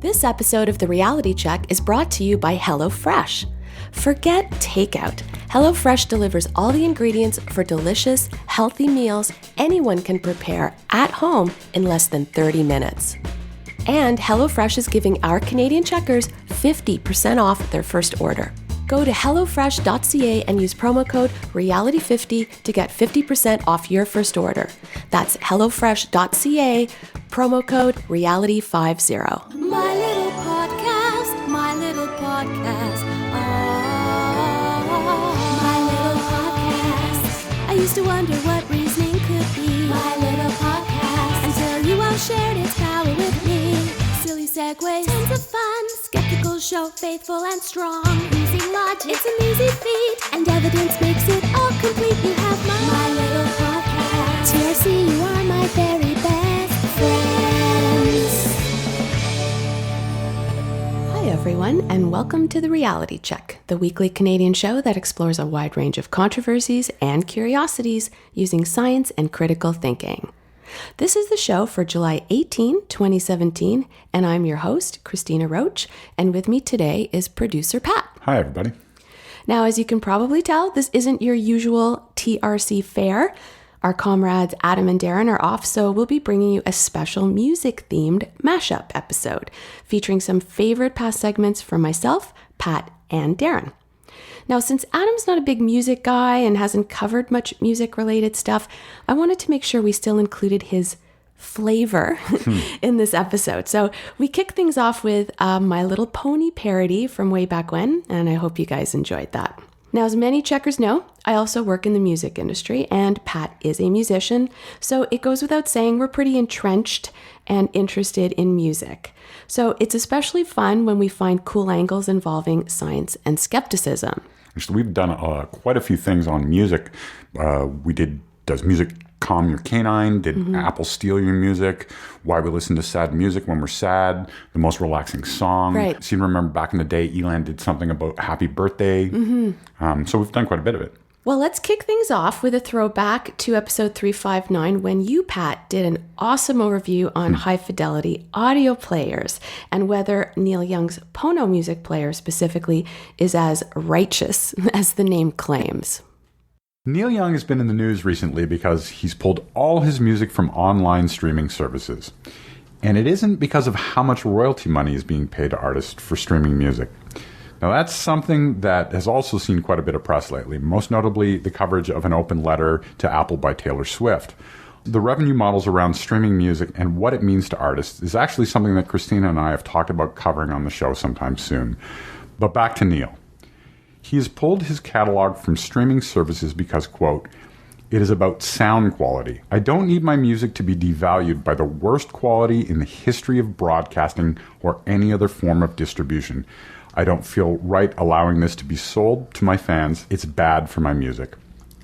This episode of The Reality Check is brought to you by HelloFresh. Forget takeout. HelloFresh delivers all the ingredients for delicious, healthy meals anyone can prepare at home in less than 30 minutes. And HelloFresh is giving our Canadian checkers 50% off their first order. Go to hellofresh.ca and use promo code REALITY50 to get 50% off your first order. That's hellofresh.ca, promo code REALITY50. My little podcast, my little podcast. Oh, my little podcast. I used to wonder what reasoning could be. My little podcast. Until you all shared its power with me. Silly segues, tons of fun. Skeptical show, faithful and strong. Using logic, it's an easy feat. And evidence makes it all complete. You have my little podcast. TRC, you are my very best friends. Hi everyone, and welcome to The Reality Check, the weekly Canadian show that explores a wide range of controversies and curiosities using science and critical thinking. This is the show for July 18, 2017, and I'm your host, Cristina Roach, and with me today is producer Pat. Hi, everybody. Now, as you can probably tell, this isn't your usual TRC fare. Our comrades Adam and Darren are off, so we'll be bringing you a special music-themed Mashup episode featuring some favorite past segments from myself, Pat, and Darren. Now, since Adam's not a big music guy and hasn't covered much music-related stuff, I wanted to make sure we still included his flavor in this episode. So we kick things off with My Little Pony parody from way back when, and I hope you guys enjoyed that. Now, as many checkers know, I also work in the music industry, and Pat is a musician, so it goes without saying we're pretty entrenched and interested in music. So it's especially fun when we find cool angles involving science and skepticism. Actually, we've done quite a few things on music. We did Does Music Calm Your Canine? Did Apple Steal Your Music? Why We Listen to Sad Music When We're Sad? The Most Relaxing Song. Right. So you remember back in the day, Elan did something about Happy Birthday. So we've done quite a bit of it. Well, let's kick things off with a throwback to episode 359 when you, Pat, did an awesome overview on high fidelity audio players and whether Neil Young's Pono music player specifically is as righteous as the name claims. Neil Young has been in the news recently because he's pulled all his music from online streaming services. And it isn't because of how much royalty money is being paid to artists for streaming music. Now, that's something that has also seen quite a bit of press lately, most notably the coverage of an open letter to Apple by Taylor Swift. The revenue models around streaming music and what it means to artists is actually something that Cristina and I have talked about covering on the show sometime soon. But back to Neil. He has pulled his catalog from streaming services because, quote, "It is about sound quality. I don't need my music to be devalued by the worst quality in the history of broadcasting or any other form of distribution. I don't feel right allowing this to be sold to my fans. It's bad for my music."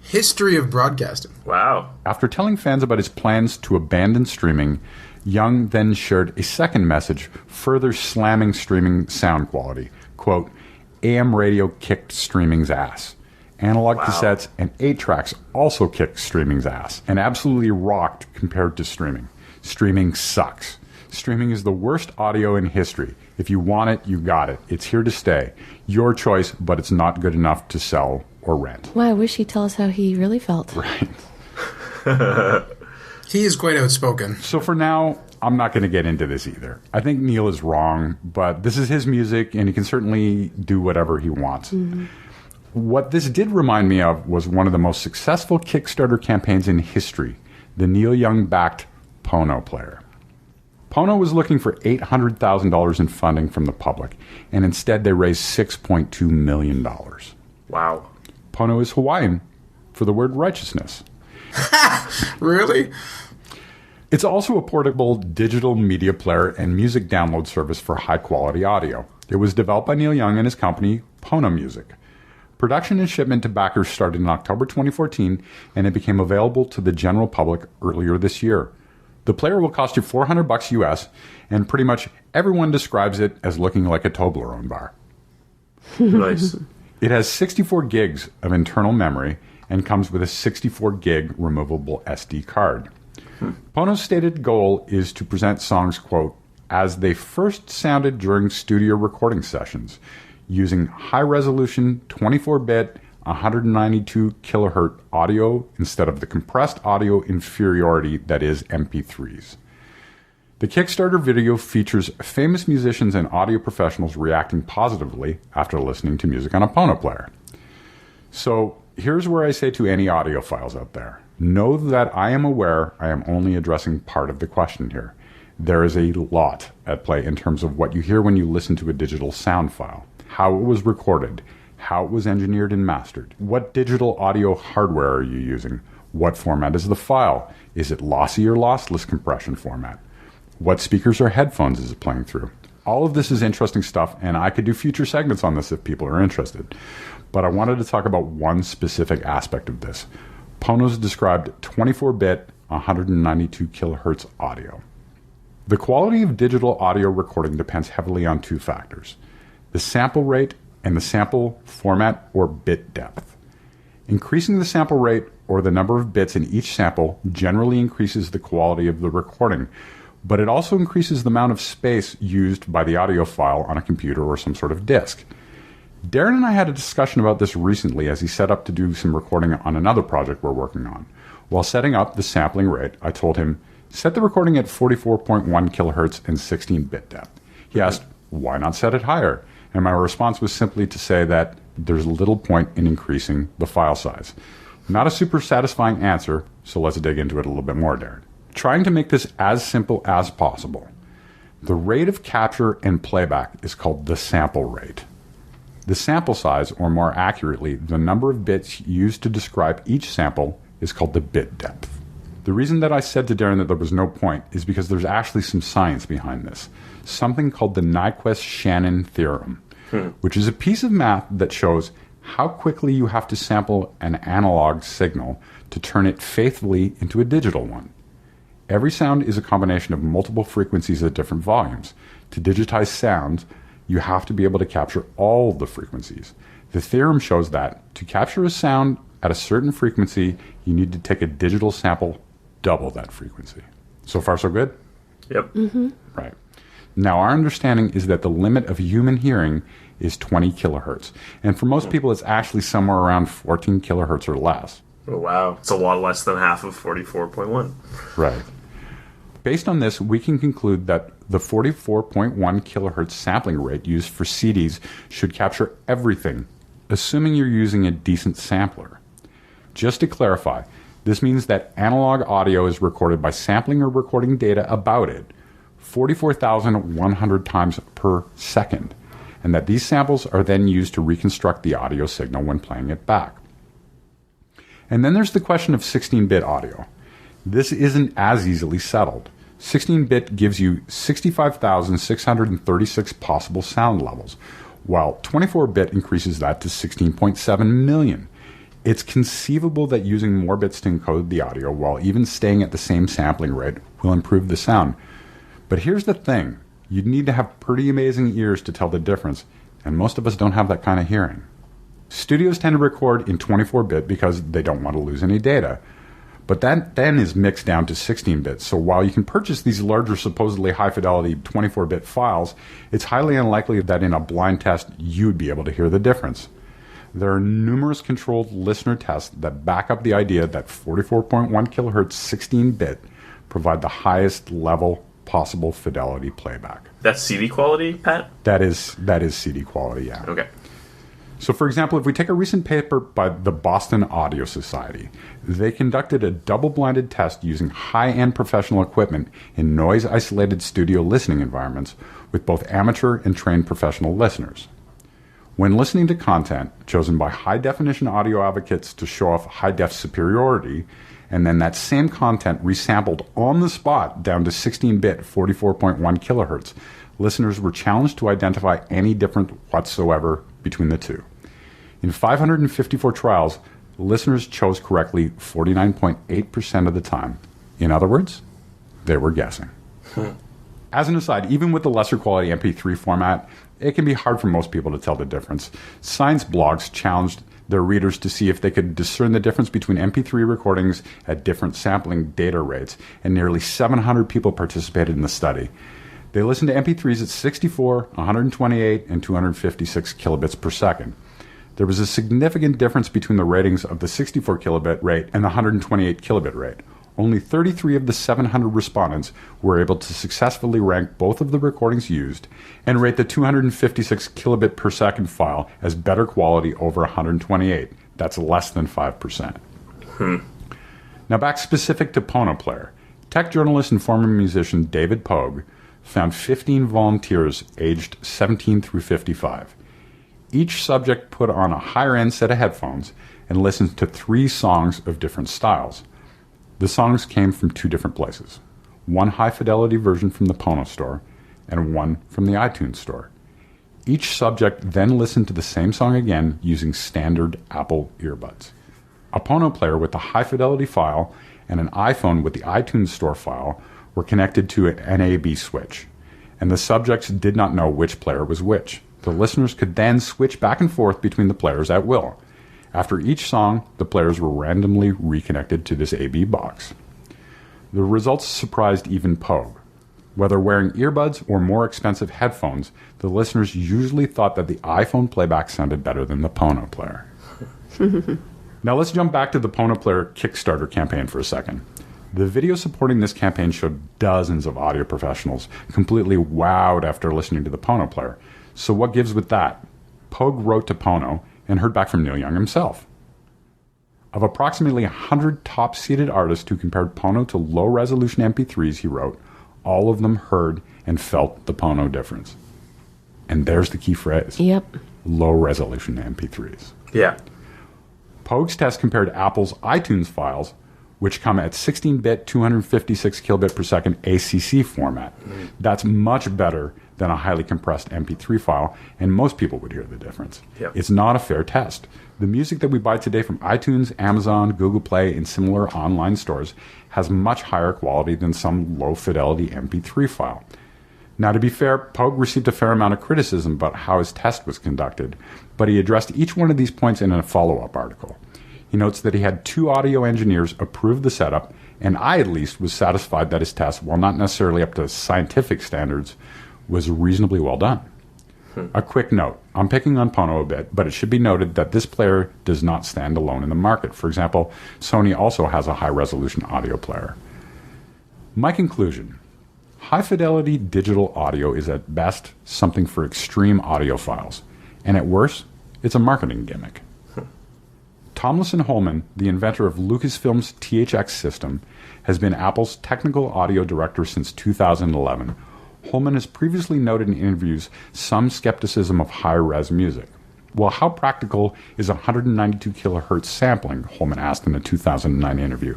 History of broadcasting. Wow. After telling fans about his plans to abandon streaming, Young then shared a second message further slamming streaming sound quality. Quote, "AM radio kicked streaming's ass. Analog cassettes and 8-tracks also kicked streaming's ass and absolutely rocked compared to streaming. Streaming sucks. Streaming is the worst audio in history. If you want it, you got it. It's here to stay. Your choice, but it's not good enough to sell or rent." Well, I wish he'd tell us how he really felt. Right. He is quite outspoken. So for now, I'm not going to get into this either. I think Neil is wrong, but this is his music, and he can certainly do whatever he wants. What this did remind me of was one of the most successful Kickstarter campaigns in history, the Neil Young-backed Pono player. Pono was looking for $800,000 in funding from the public, and instead they raised $6.2 million. Wow. Pono is Hawaiian for the word righteousness. Really? It's also a portable digital media player and music download service for high-quality audio. It was developed by Neil Young and his company, Pono Music. Production and shipment to backers started in October 2014, and it became available to the general public earlier this year. The player will cost you $400 US, and pretty much everyone describes it as looking like a Toblerone bar. Nice. It has 64 gigs of internal memory and comes with a 64 gig removable SD card. Pono's stated goal is to present songs, quote, as they first sounded during studio recording sessions, using high-resolution 24-bit 192 kilohertz audio instead of the compressed audio inferiority that is MP3s. The Kickstarter video features famous musicians and audio professionals reacting positively after listening to music on a Pono player. So here's where I say to any audiophiles out there, know that I am aware I am only addressing part of the question here. There is a lot at play in terms of what you hear when you listen to a digital sound file, how it was recorded, how it was engineered and mastered, what digital audio hardware are you using, what format is the file, is it lossy or lossless compression format, what speakers or headphones is it playing through. All of this is interesting stuff, and I could do future segments on this if people are interested. But I wanted to talk about one specific aspect of this. Pono's described 24-bit 192 kilohertz audio. The quality of digital audio recording depends heavily on two factors: the sample rate and the sample format or bit depth. Increasing the sample rate or the number of bits in each sample generally increases the quality of the recording, but it also increases the amount of space used by the audio file on a computer or some sort of disk. Darren and I had a discussion about this recently as he set up to do some recording on another project we're working on. While setting up the sampling rate, I told him, set the recording at 44.1 kilohertz and 16-bit depth. He asked, why not set it higher? And my response was simply to say that there's little point in increasing the file size. Not a super satisfying answer, so let's dig into it a little bit more, Darren. Trying to make this as simple as possible. The rate of capture and playback is called the sample rate. The sample size, or more accurately, the number of bits used to describe each sample, is called the bit depth. The reason that I said to Darren that there was no point is because there's actually some science behind this. Something called the Nyquist-Shannon theorem, which is a piece of math that shows how quickly you have to sample an analog signal to turn it faithfully into a digital one. Every sound is a combination of multiple frequencies at different volumes. To digitize sounds, you have to be able to capture all the frequencies. The theorem shows that to capture a sound at a certain frequency, you need to take a digital sample double that frequency. So far, so good? Yep. Right. Now, our understanding is that the limit of human hearing is 20 kilohertz. And for most people, it's actually somewhere around 14 kilohertz or less. Oh, wow. It's a lot less than half of 44.1. Right. Based on this, we can conclude that the 44.1 kilohertz sampling rate used for CDs should capture everything, assuming you're using a decent sampler. Just to clarify, this means that analog audio is recorded by sampling or recording data about it 44,100 times per second, and that these samples are then used to reconstruct the audio signal when playing it back. And then there's the question of 16-bit audio. This isn't as easily settled. 16-bit gives you 65,636 possible sound levels, while 24-bit increases that to 16.7 million. It's conceivable that using more bits to encode the audio while even staying at the same sampling rate will improve the sound. But here's the thing. You'd need to have pretty amazing ears to tell the difference, and most of us don't have that kind of hearing. Studios tend to record in 24-bit because they don't want to lose any data. But that then is mixed down to 16-bit, so while you can purchase these larger, supposedly high-fidelity 24-bit files, it's highly unlikely that in a blind test you'd be able to hear the difference. There are numerous controlled listener tests that back up the idea that 44.1 kilohertz 16-bit provide the highest level possible fidelity playback. That's CD quality, Pat? That is CD quality, yeah. Okay. So, for example, if we take a recent paper by the Boston Audio Society, they conducted a double-blinded test using high-end professional equipment in noise-isolated studio listening environments with both amateur and trained professional listeners. When listening to content chosen by high-definition audio advocates to show off high-def superiority, and then that same content resampled on the spot down to 16-bit 44.1 kilohertz, listeners were challenged to identify any difference whatsoever between the two. In 554 trials, listeners chose correctly 49.8% of the time. In other words, they were guessing. As an aside, even with the lesser quality MP3 format, it can be hard for most people to tell the difference. Science blogs challenged their readers to see if they could discern the difference between MP3 recordings at different sampling data rates, and nearly 700 people participated in the study. They listened to MP3s at 64, 128, and 256 kilobits per second. There was a significant difference between the ratings of the 64 kilobit rate and the 128 kilobit rate. Only 33 of the 700 respondents were able to successfully rank both of the recordings used and rate the 256 kilobit per second file as better quality over 128. That's less than 5%. Now back specific to Pono Player. Tech journalist and former musician David Pogue found 15 volunteers aged 17 through 55. Each subject put on a higher-end set of headphones and listened to 3 songs of different styles. The songs came from 2 different places. One high-fidelity version from the Pono store and one from the iTunes store. Each subject then listened to the same song again using standard Apple earbuds. A Pono Player with the high-fidelity file and an iPhone with the iTunes store file were connected to an NAB switch, and the subjects did not know which player was which. The listeners could then switch back and forth between the players at will. After each song, the players were randomly reconnected to this AB box. The results surprised even Pogue. Whether wearing earbuds or more expensive headphones, the listeners usually thought that the iPhone playback sounded better than the Pono Player. Now let's jump back to the Pono Player Kickstarter campaign for a second. The video supporting this campaign showed dozens of audio professionals completely wowed after listening to the Pono Player. So what gives with that? Pogue wrote to Pono and heard back from Neil Young himself. Of approximately 100 top-seeded artists who compared Pono to low-resolution MP3s, he wrote, all of them heard and felt the Pono difference. And there's the key phrase. Yep. Low-resolution MP3s. Yeah. Pogue's test compared Apple's iTunes files, which come at 16-bit, 256 kilobit per second ACC format. That's much better than a highly compressed MP3 file, and most people would hear the difference. Yep. It's not a fair test. The music that we buy today from iTunes, Amazon, Google Play, and similar online stores has much higher quality than some low-fidelity MP3 file. Now, to be fair, Pogue received a fair amount of criticism about how his test was conducted, but he addressed each one of these points in a follow-up article. He notes that he had 2 audio engineers approve the setup, and I at least was satisfied that his test, while not necessarily up to scientific standards, was reasonably well done. A quick note, I'm picking on Pono a bit, but it should be noted that this player does not stand alone in the market. For example, Sony also has a high-resolution audio player. My conclusion, high-fidelity digital audio is at best something for extreme audiophiles, and at worst, it's a marketing gimmick. Tomlinson Holman, the inventor of Lucasfilm's THX system, has been Apple's technical audio director since 2011. Holman has previously noted in interviews some skepticism of high-res music. Well, how practical is 192 kilohertz sampling? Holman asked in a 2009 interview.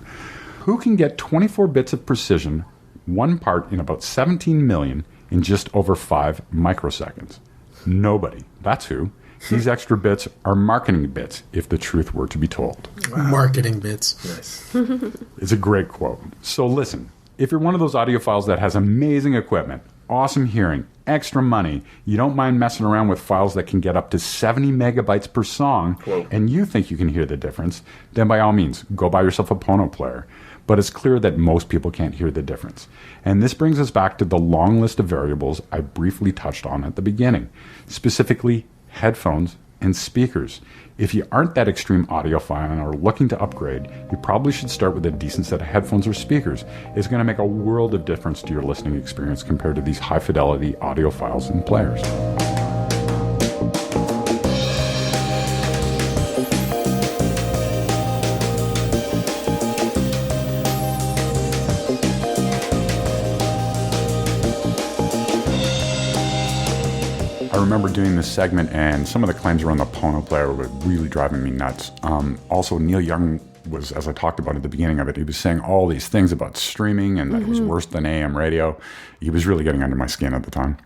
Who can get 24 bits of precision, 1 part in about 17 million, in just over 5 microseconds? Nobody. That's who. These extra bits are marketing bits, if the truth were to be told. Wow. Marketing bits. Nice. It's a great quote. So listen, if you're one of those audiophiles that has amazing equipment, awesome hearing, extra money, you don't mind messing around with files that can get up to 70 megabytes per song, Whoa. and you think you can hear the difference, then by all means, go buy yourself a Pono player. But it's clear that most people can't hear the difference. And this brings us back to the long list of variables I briefly touched on at the beginning, specifically headphones and speakers. If you aren't that extreme audiophile and are looking to upgrade, you probably should start with a decent set of headphones or speakers. It's going to make a world of difference to your listening experience compared to these high-fidelity audiophiles and players. I remember doing this segment, and some of the claims around the Pono player were really driving me nuts. Also, Neil Young was, as I talked about at the beginning of it, he was saying all these things about streaming and that it was worse than AM radio. He was really getting under my skin at the time.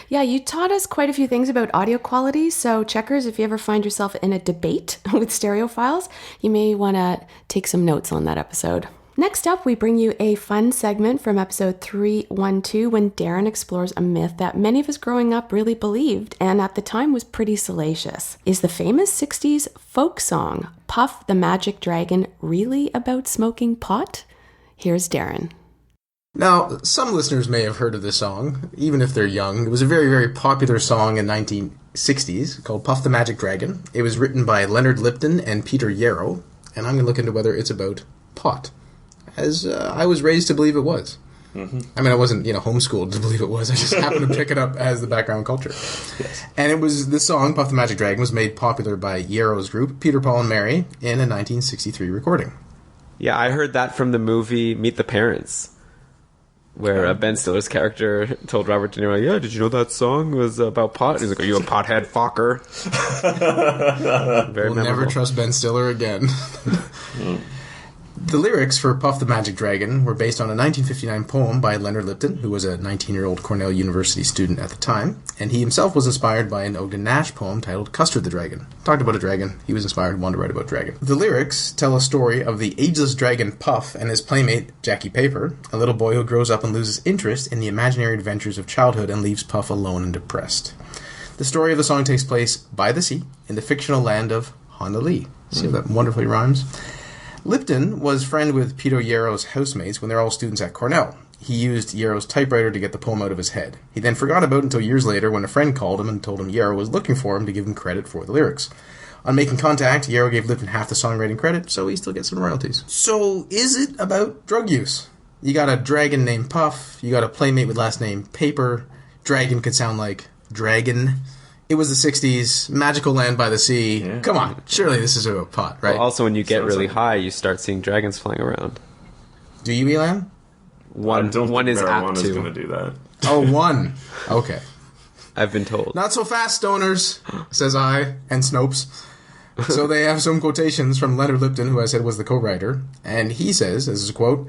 Yeah, you taught us quite a few things about audio quality. So, checkers, if you ever find yourself in a debate with stereophiles, you may want to take some notes on that episode. Next up, we bring you a fun segment from episode 312 when Darren explores a myth that many of us growing up really believed and at the time was pretty salacious. Is the famous 60s folk song, Puff the Magic Dragon, really about smoking pot? Here's Darren. Now, some listeners may have heard of this song, even if they're young. It was a very, very popular song in 1960s called Puff the Magic Dragon. It was written by Leonard Lipton and Peter Yarrow, and I'm going to look into whether it's about pot, as I was raised to believe it was. Mm-hmm. I mean, I wasn't, homeschooled to believe it was. I just happened to pick it up as the background culture. Yes. And this song, Puff the Magic Dragon, was made popular by Yarrow's group, Peter, Paul, and Mary, in a 1963 recording. Yeah, I heard that from the movie Meet the Parents, where Ben Stiller's character told Robert De Niro, yeah, did you know that song was about pot? And he's like, are you a pothead fucker? We'll never trust Ben Stiller again. The lyrics for Puff the Magic Dragon were based on a 1959 poem by Leonard Lipton, who was a 19-year-old Cornell University student at the time, and he himself was inspired by an Ogden Nash poem titled Custard the Dragon. Talked about a dragon, he was inspired, wanted to write about a dragon. The lyrics tell a story of the ageless dragon Puff and his playmate Jackie Paper, a little boy who grows up and loses interest in the imaginary adventures of childhood and leaves Puff alone and depressed. The story of the song takes place by the sea, in the fictional land of Honolulu. See how that wonderfully rhymes? Lipton was friend with Peter Yarrow's housemates when they're all students at Cornell. He used Yarrow's typewriter to get the poem out of his head. He then forgot about it until years later when a friend called him and told him Yarrow was looking for him to give him credit for the lyrics. On making contact, Yarrow gave Lipton half the songwriting credit, so he still gets some royalties. So, is it about drug use? You got a dragon named Puff, you got a playmate with last name Paper, dragon could sound like dragon. It was the 60s, magical land by the sea. Yeah. Come on, surely this is about pot, right? Well, also, when you get really high, you start seeing dragons flying around. Do you, Elan? One is apt to. Going to do that. Oh, one. Okay. I've been told. Not so fast, stoners, says I, and Snopes. So they have some quotations from Leonard Lipton, who I said was the co-writer, and he says, this is a quote,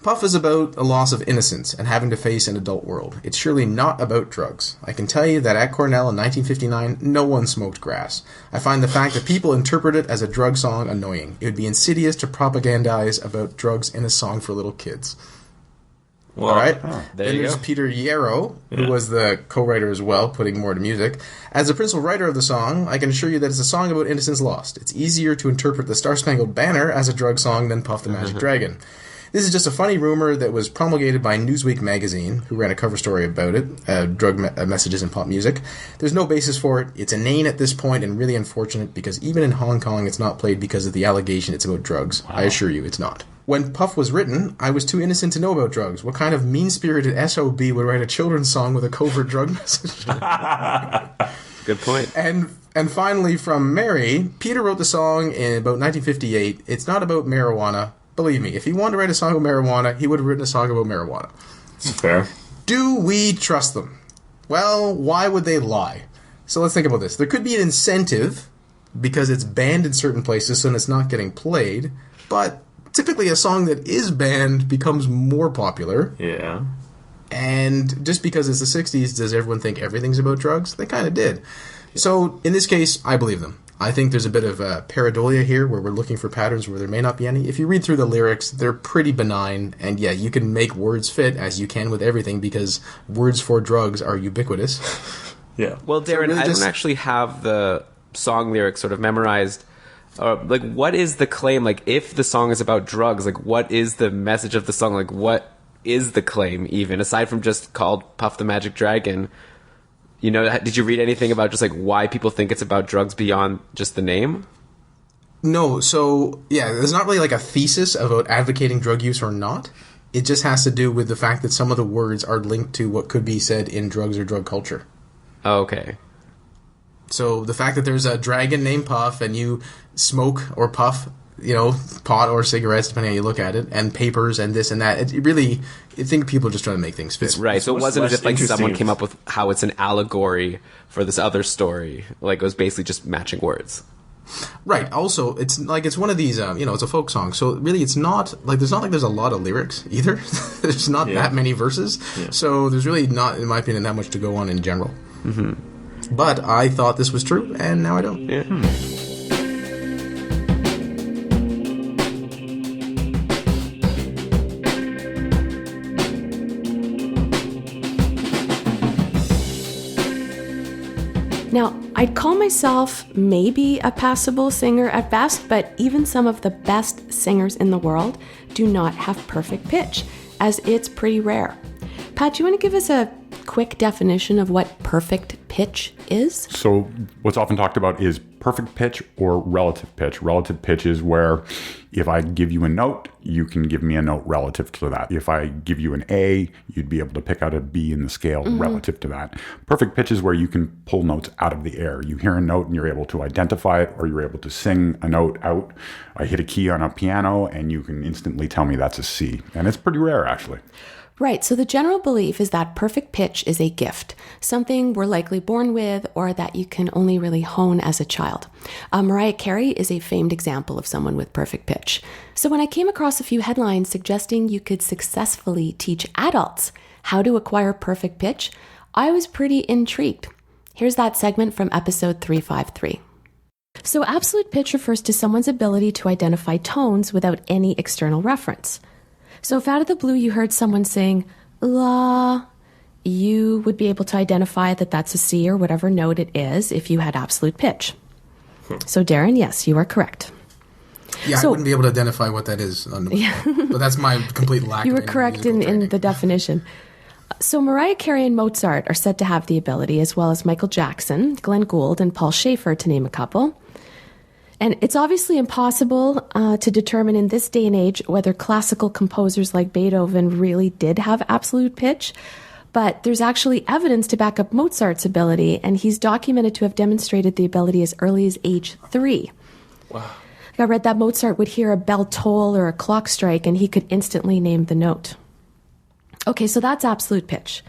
Puff is about a loss of innocence and having to face an adult world. It's surely not about drugs. I can tell you that at Cornell in 1959, no one smoked grass. I find the fact that people interpret it as a drug song annoying. It would be insidious to propagandize about drugs in a song for little kids. Well, all right. Then there's Peter Yarrow, who was the co-writer as well, putting more to music. As the principal writer of the song, I can assure you that it's a song about innocence lost. It's easier to interpret the Star-Spangled Banner as a drug song than Puff the Magic Dragon. This is just a funny rumor that was promulgated by Newsweek magazine, who ran a cover story about it, drug messages in pop music. There's no basis for it. It's inane at this point and really unfortunate because even in Hong Kong it's not played because of the allegation it's about drugs. Wow. I assure you it's not. When Puff was written, I was too innocent to know about drugs. What kind of mean-spirited SOB would write a children's song with a covert drug message? Good point. And finally, from Mary, Peter wrote the song in about 1958. It's not about marijuana. Believe me, if he wanted to write a song about marijuana, he would have written a song about marijuana. Fair. Do we trust them? Well, why would they lie? So let's think about this. There could be an incentive because it's banned in certain places and it's not getting played, but typically a song that is banned becomes more popular. Yeah. And just because it's the 60s, does everyone think everything's about drugs? They kind of did. So in this case, I believe them. I think there's a bit of pareidolia here where we're looking for patterns where there may not be any. If you read through the lyrics, they're pretty benign, and yeah, you can make words fit as you can with everything because words for drugs are ubiquitous. Yeah. Well, Darren, so really I don't actually have the song lyrics sort of memorized. What is the claim? Like, if the song is about drugs, like, what is the message of the song? Like, what is the claim, even? Aside from just called Puff the Magic Dragon, you know, did you read anything about just, like, why people think it's about drugs beyond just the name? No, so, yeah, there's not really, like, a thesis about advocating drug use or not. It just has to do with the fact that some of the words are linked to what could be said in drugs or drug culture. Oh, okay. So the fact that there's a dragon named Puff and you smoke or puff, you know, pot or cigarettes, depending on how you look at it, and papers and this and that, it really, I think people are just trying to make things fit. Right, so it wasn't as if like someone came up with how it's an allegory for this other story. Like, it was basically just matching words. Right. Also, it's like it's one of these, you know, it's a folk song. So really, it's not like there's a lot of lyrics either. There's not that many verses. Yeah. So there's really not, in my opinion, that much to go on in general. Mm-hmm. But I thought this was true, and now I don't. Yeah. Now, I'd call myself maybe a passable singer at best, but even some of the best singers in the world do not have perfect pitch. as it's pretty rare. Pat, do you want to give us a quick definition of what perfect pitch is? So what's often talked about is perfect pitch or relative pitch. Relative pitch is where if I give you a note, you can give me a note relative to that. If I give you an A, you'd be able to pick out a B in the scale relative to that. Perfect pitch is where you can pull notes out of the air. You hear a note and you're able to identify it, or you're able to sing a note out. I hit a key on a piano and you can instantly tell me that's a C. And it's pretty rare, actually. Right, so the general belief is that perfect pitch is a gift, something we're likely born with or that you can only really hone as a child. Mariah Carey is a famed example of someone with perfect pitch. So when I came across a few headlines suggesting you could successfully teach adults how to acquire perfect pitch, I was pretty intrigued. Here's that segment from episode 353. So absolute pitch refers to someone's ability to identify tones without any external reference. So if out of the blue you heard someone sing la, you would be able to identify that that's a C or whatever note it is if you had absolute pitch. So Darren, yes, you are correct. Yeah, I wouldn't be able to identify what that is. But that's my complete lack. You were correct in the definition. So Mariah Carey and Mozart are said to have the ability, as well as Michael Jackson, Glenn Gould, and Paul Schaefer, to name a couple. And it's obviously impossible to determine in this day and age whether classical composers like Beethoven really did have absolute pitch, but there's actually evidence to back up Mozart's ability, and he's documented to have demonstrated the ability as early as age 3. Wow. I read that Mozart would hear a bell toll or a clock strike, and he could instantly name the note. Okay, so that's absolute pitch.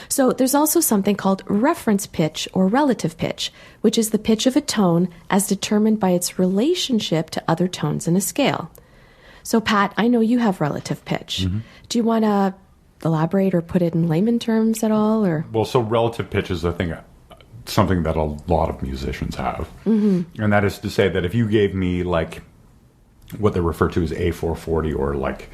So there's also something called reference pitch or relative pitch, which is the pitch of a tone as determined by its relationship to other tones in a scale. So Pat, I know you have relative pitch. Mm-hmm. Do you want to elaborate or put it in layman terms at all? Or well, so relative pitch is, I think, something that a lot of musicians have. Mm-hmm. And that is to say that if you gave me like what they refer to as A440 or like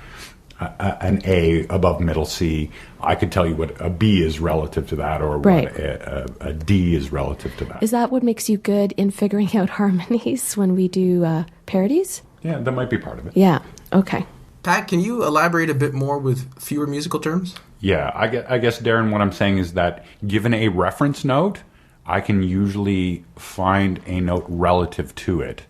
an A above middle C, I could tell you what a B is relative to that, or what a D is relative to that. Is that what makes you good in figuring out harmonies when we do parodies? Yeah, that might be part of it. Yeah, okay. Pat, can you elaborate a bit more with fewer musical terms? Yeah, I guess, Darren, what I'm saying is that given a reference note, I can usually find a note relative to it,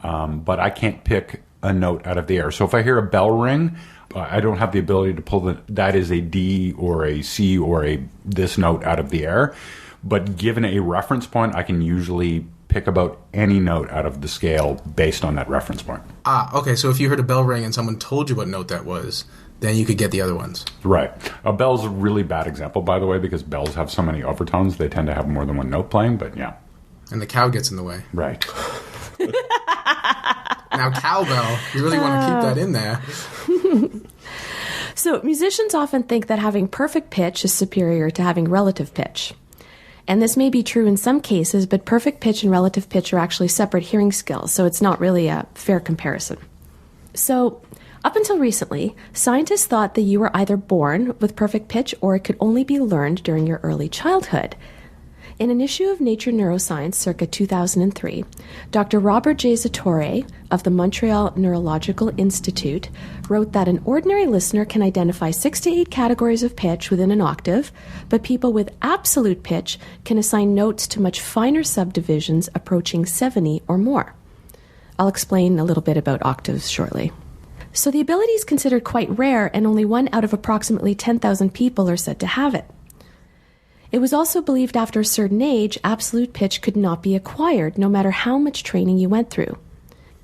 but I can't pick a note out of the air. So if I hear a bell ring, I don't have the ability to pull that is a D or a C or this note out of the air. But given a reference point, I can usually pick about any note out of the scale based on that reference point. Okay. So if you heard a bell ring and someone told you what note that was, then you could get the other ones. Right. A bell's a really bad example, by the way, because bells have so many overtones. They tend to have more than one note playing, but yeah. And the cow gets in the way. Right. Now, cowbell, you really want to keep that in there. So musicians often think that having perfect pitch is superior to having relative pitch. And this may be true in some cases, but perfect pitch and relative pitch are actually separate hearing skills, so it's not really a fair comparison. So up until recently, scientists thought that you were either born with perfect pitch or it could only be learned during your early childhood. In an issue of Nature Neuroscience circa 2003, Dr. Robert J. Zatorre of the Montreal Neurological Institute wrote that an ordinary listener can identify 6 to 8 categories of pitch within an octave, but people with absolute pitch can assign notes to much finer subdivisions approaching 70 or more. I'll explain a little bit about octaves shortly. So the ability is considered quite rare, and only 1 out of approximately 10,000 people are said to have it. It was also believed after a certain age, absolute pitch could not be acquired, no matter how much training you went through.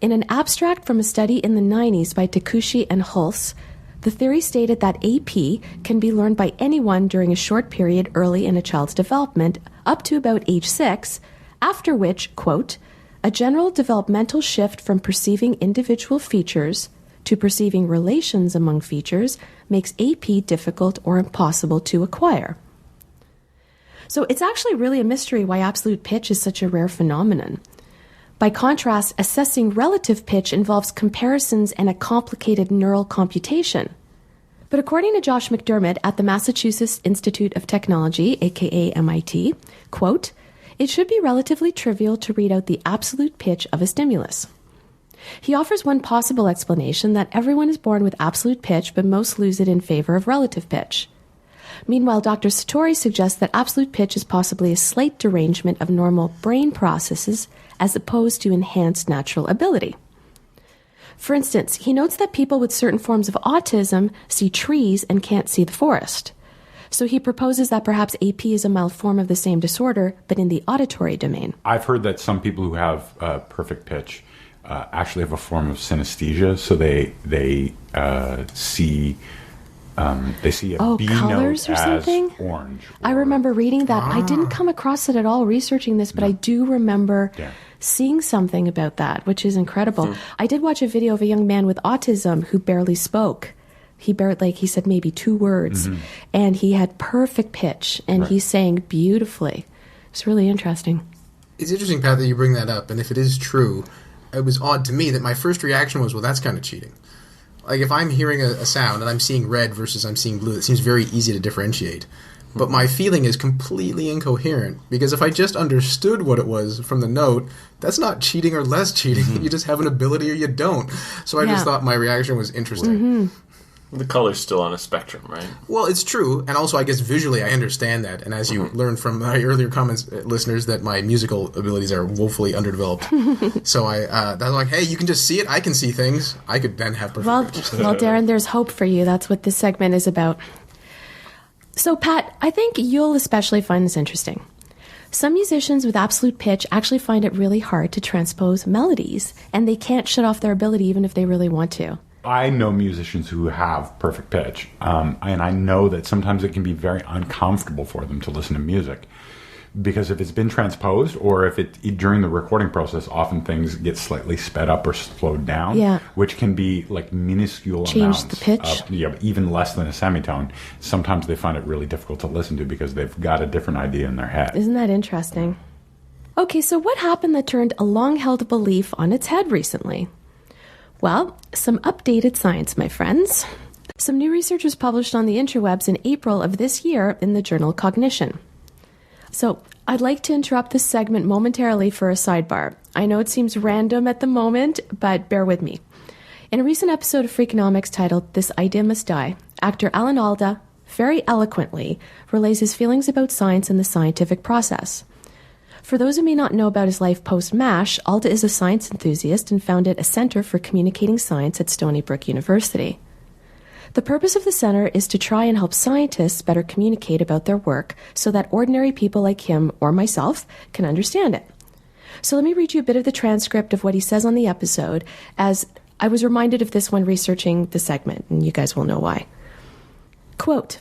In an abstract from a study in the 90s by Takushi and Hulse, the theory stated that AP can be learned by anyone during a short period early in a child's development, up to about age 6, after which, quote, a general developmental shift from perceiving individual features to perceiving relations among features makes AP difficult or impossible to acquire. So it's actually really a mystery why absolute pitch is such a rare phenomenon. By contrast, assessing relative pitch involves comparisons and a complicated neural computation. But according to Josh McDermott at the Massachusetts Institute of Technology, aka MIT, quote, it should be relatively trivial to read out the absolute pitch of a stimulus. He offers one possible explanation, that everyone is born with absolute pitch, but most lose it in favor of relative pitch. Meanwhile, Dr. Satori suggests that absolute pitch is possibly a slight derangement of normal brain processes as opposed to enhanced natural ability. For instance, he notes that people with certain forms of autism see trees and can't see the forest. So he proposes that perhaps AP is a mild form of the same disorder, but in the auditory domain. I've heard that some people who have perfect pitch actually have a form of synesthesia, so they see a B colors note or as something? orange. I remember reading that. I didn't come across it at all researching this, but I do remember seeing something about that, which is incredible. I did watch a video of a young man with autism who barely spoke. He said maybe 2 words, and he had perfect pitch, and he sang beautifully. It's really interesting. It's interesting, Pat, that you bring that up, and if it is true, it was odd to me that my first reaction was, well, that's kind of cheating. Like, if I'm hearing a sound and I'm seeing red versus I'm seeing blue, it seems very easy to differentiate. But my feeling is completely incoherent, because if I just understood what it was from the note, that's not cheating or less cheating. You just have an ability or you don't. So I just thought my reaction was interesting. The color's still on a spectrum, right? Well, it's true, and also I guess visually I understand that, and as you learned from my earlier comments, listeners, that my musical abilities are woefully underdeveloped. So that's like, hey, you can just see it, I can see things, I could then have perfect pitch. Well, Darren, there's hope for you. That's what this segment is about. So, Pat, I think you'll especially find this interesting. Some musicians with absolute pitch actually find it really hard to transpose melodies, and they can't shut off their ability even if they really want to. I know musicians who have perfect pitch, and I know that sometimes it can be very uncomfortable for them to listen to music, because if it's been transposed, or if during the recording process, often things get slightly sped up or slowed down, which can be like minuscule amounts. The pitch? Even less than a semitone. Sometimes they find it really difficult to listen to because they've got a different idea in their head. Isn't that interesting? Okay, so what happened that turned a long-held belief on its head recently? Well, some updated science, my friends. Some new research was published on the interwebs in April of this year in the journal Cognition. So, I'd like to interrupt this segment momentarily for a sidebar. I know it seems random at the moment, but bear with me. In a recent episode of Freakonomics titled This Idea Must Die, actor Alan Alda very eloquently relays his feelings about science and the scientific process. For those who may not know about his life post-MASH, Alda is a science enthusiast and founded a Center for Communicating Science at Stony Brook University. The purpose of the center is to try and help scientists better communicate about their work so that ordinary people like him or myself can understand it. So let me read you a bit of the transcript of what he says on the episode, as I was reminded of this when researching the segment, and you guys will know why. Quote,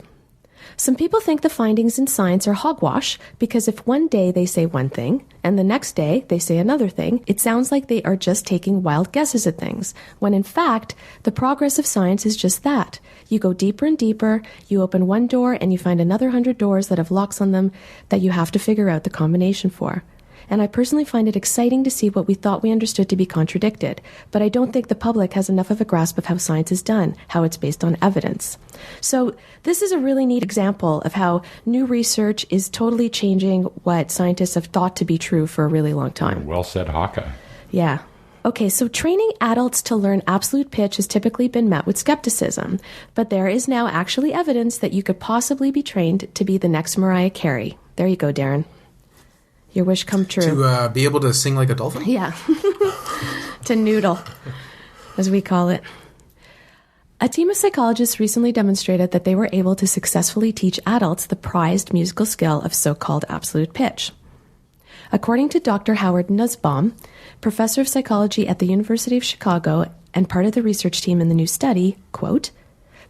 "Some people think the findings in science are hogwash because if one day they say one thing and the next day they say another thing, it sounds like they are just taking wild guesses at things, when in fact, the progress of science is just that. You go deeper and deeper, you open one door and you find another 100 doors that have locks on them that you have to figure out the combination for. And I personally find it exciting to see what we thought we understood to be contradicted, but I don't think the public has enough of a grasp of how science is done, how it's based on evidence." So this is a really neat example of how new research is totally changing what scientists have thought to be true for a really long time. Well said, Haka. Yeah. Okay, so training adults to learn absolute pitch has typically been met with skepticism, but there is now actually evidence that you could possibly be trained to be the next Mariah Carey. There you go, Darren. Your wish come true. To be able to sing like a dolphin? Yeah. To noodle, as we call it. A team of psychologists recently demonstrated that they were able to successfully teach adults the prized musical skill of so-called absolute pitch. According to Dr. Howard Nussbaum, professor of psychology at the University of Chicago and part of the research team in the new study, quote,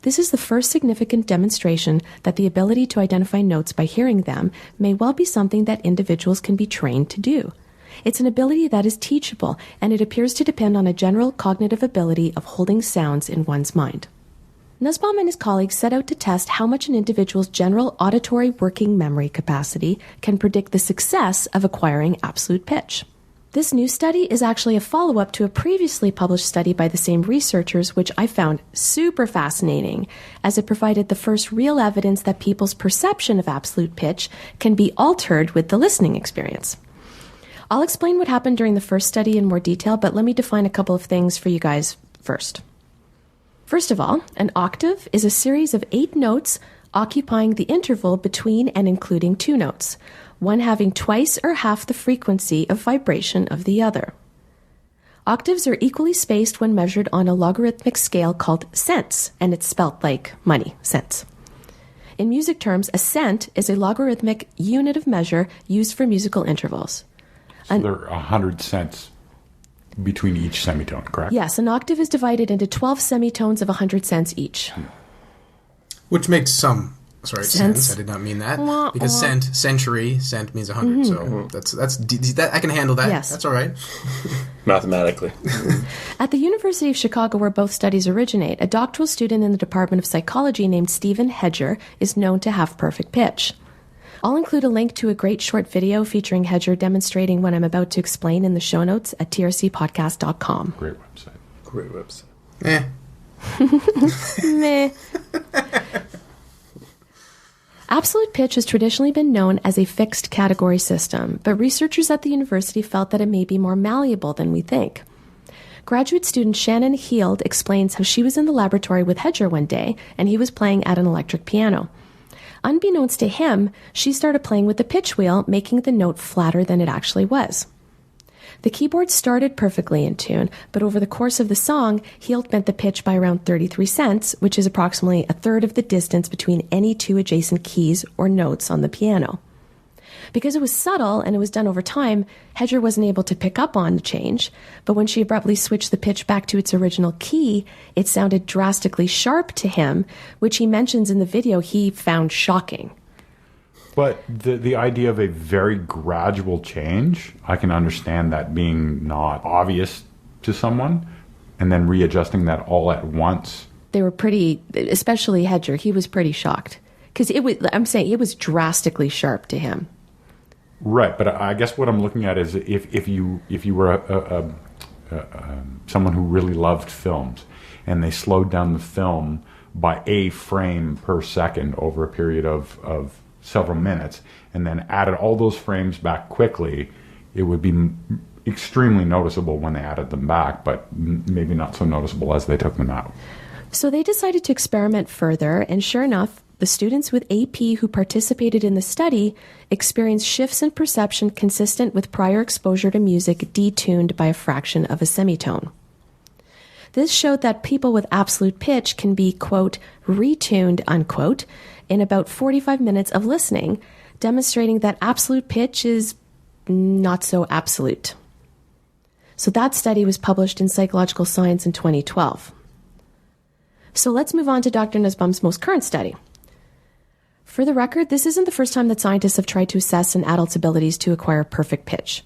"This is the first significant demonstration that the ability to identify notes by hearing them may well be something that individuals can be trained to do. It's an ability that is teachable, and it appears to depend on a general cognitive ability of holding sounds in one's mind." Nussbaum and his colleagues set out to test how much an individual's general auditory working memory capacity can predict the success of acquiring absolute pitch. This new study is actually a follow-up to a previously published study by the same researchers, which I found super fascinating, as it provided the first real evidence that people's perception of absolute pitch can be altered with the listening experience. I'll explain what happened during the first study in more detail, but let me define a couple of things for you guys first. First of all, an octave is a series of 8 notes occupying the interval between and including 2 notes, one having twice or half the frequency of vibration of the other. Octaves are equally spaced when measured on a logarithmic scale called cents, and it's spelt like money, cents. In music terms, a cent is a logarithmic unit of measure used for musical intervals. So there are 100 cents between each semitone, correct? Yes, an octave is divided into 12 semitones of 100 cents each. Which makes some Sense. sense. I did not mean that. Because century means 100. So that I can handle that. Yes. That's all right. Mathematically. At the University of Chicago, where both studies originate, a doctoral student in the Department of Psychology named Stephen Hedger is known to have perfect pitch. I'll include a link to a great short video featuring Hedger demonstrating what I'm about to explain in the show notes at trcpodcast.com. Great website. Great website. Meh. Absolute pitch has traditionally been known as a fixed category system, but researchers at the university felt that it may be more malleable than we think. Graduate student Shannon Heald explains how she was in the laboratory with Hedger one day, and he was playing at an electric piano. Unbeknownst to him, she started playing with the pitch wheel, making the note flatter than it actually was. The keyboard started perfectly in tune, but over the course of the song, Heald bent the pitch by around 33 cents, which is approximately a third of the distance between any 2 adjacent keys or notes on the piano. Because it was subtle and it was done over time, Hedger wasn't able to pick up on the change, but when she abruptly switched the pitch back to its original key, it sounded drastically sharp to him, which he mentions in the video he found shocking. But the idea of a very gradual change, I can understand that being not obvious to someone, and then readjusting that all at once. They were pretty, especially Hedger, he was pretty shocked. Because it was drastically sharp to him. Right, but I guess what I'm looking at is if you were someone who really loved films, and they slowed down the film by a frame per second over a period of several minutes, and then added all those frames back quickly, it would be extremely noticeable when they added them back, but maybe not so noticeable as they took them out. So they decided to experiment further, and sure enough, the students with AP who participated in the study experienced shifts in perception consistent with prior exposure to music detuned by a fraction of a semitone. This showed that people with absolute pitch can be, quote, retuned, unquote, in about 45 minutes of listening, demonstrating that absolute pitch is not so absolute. So that study was published in Psychological Science in 2012. So let's move on to Dr. Nussbaum's most current study. For the record, this isn't the first time that scientists have tried to assess an adult's abilities to acquire perfect pitch.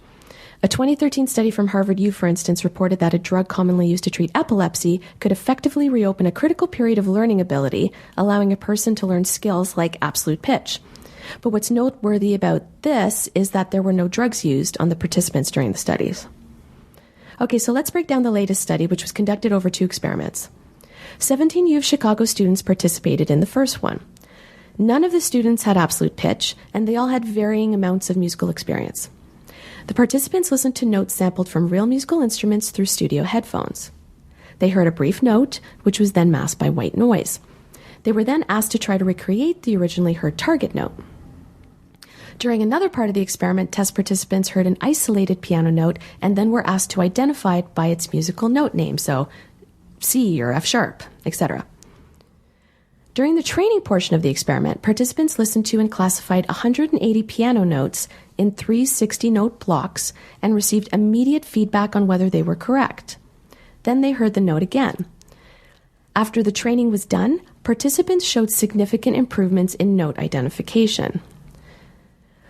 A 2013 study from Harvard U, for instance, reported that a drug commonly used to treat epilepsy could effectively reopen a critical period of learning ability, allowing a person to learn skills like absolute pitch. But what's noteworthy about this is that there were no drugs used on the participants during the studies. Okay, so let's break down the latest study, which was conducted over 2 experiments. 17 U of Chicago students participated in the first one. None of the students had absolute pitch, and they all had varying amounts of musical experience. The participants listened to notes sampled from real musical instruments through studio headphones. They heard a brief note, which was then masked by white noise. They were then asked to try to recreate the originally heard target note. During another part of the experiment, test participants heard an isolated piano note and then were asked to identify it by its musical note name, so C or F sharp, etc. During the training portion of the experiment, participants listened to and classified 180 piano notes in 3 60-note blocks and received immediate feedback on whether they were correct. Then they heard the note again. After the training was done, participants showed significant improvements in note identification.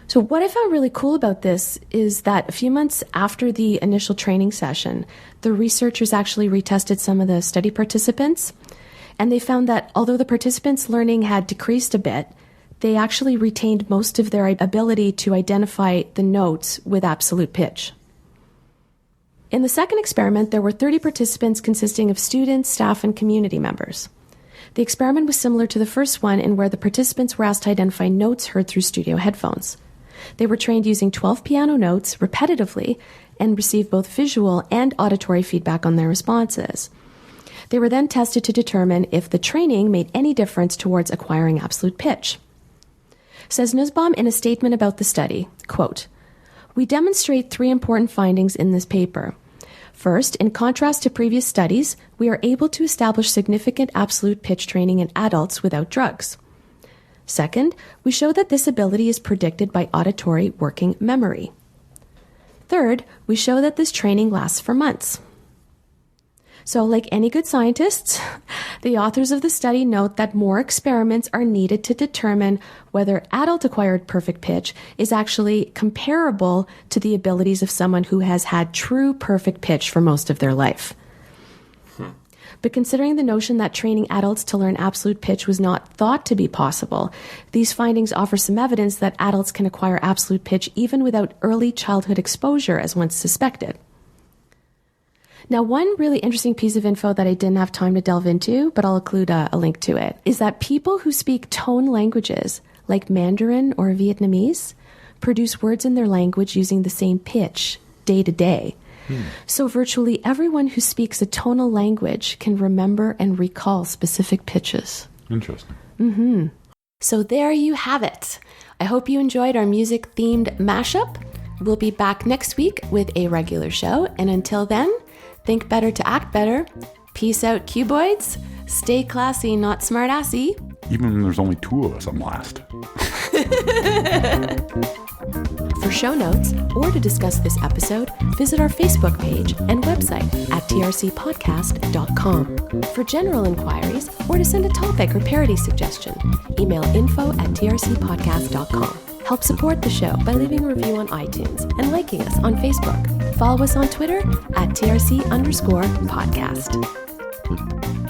So what I found really cool about this is that a few months after the initial training session, the researchers actually retested some of the study participants, and they found that although the participants' learning had decreased a bit, they actually retained most of their ability to identify the notes with absolute pitch. In the second experiment, there were 30 participants consisting of students, staff, and community members. The experiment was similar to the first one in where the participants were asked to identify notes heard through studio headphones. They were trained using 12 piano notes repetitively and received both visual and auditory feedback on their responses. They were then tested to determine if the training made any difference towards acquiring absolute pitch. Says Nussbaum in a statement about the study, quote, "We demonstrate 3 important findings in this paper. First, in contrast to previous studies, we are able to establish significant absolute pitch training in adults without drugs. Second, we show that this ability is predicted by auditory working memory. Third, we show that this training lasts for months." So, like any good scientists, the authors of the study note that more experiments are needed to determine whether adult-acquired perfect pitch is actually comparable to the abilities of someone who has had true perfect pitch for most of their life. But considering the notion that training adults to learn absolute pitch was not thought to be possible, these findings offer some evidence that adults can acquire absolute pitch even without early childhood exposure as once suspected. Now, one really interesting piece of info that I didn't have time to delve into, but I'll include a link to it, is that people who speak tone languages, like Mandarin or Vietnamese, produce words in their language using the same pitch day to day. So virtually everyone who speaks a tonal language can remember and recall specific pitches. Interesting. So there you have it. I hope you enjoyed our music-themed mashup. We'll be back next week with a regular show, and until then, think better to act better. Peace out, cuboids. Stay classy, not smartassy. Even when there's only 2 of us, I'm last. For show notes or to discuss this episode, visit our Facebook page and website at trcpodcast.com. For general inquiries or to send a topic or parody suggestion, email info@trcpodcast.com. Help support the show by leaving a review on iTunes and liking us on Facebook. Follow us on Twitter at @TRC_podcast.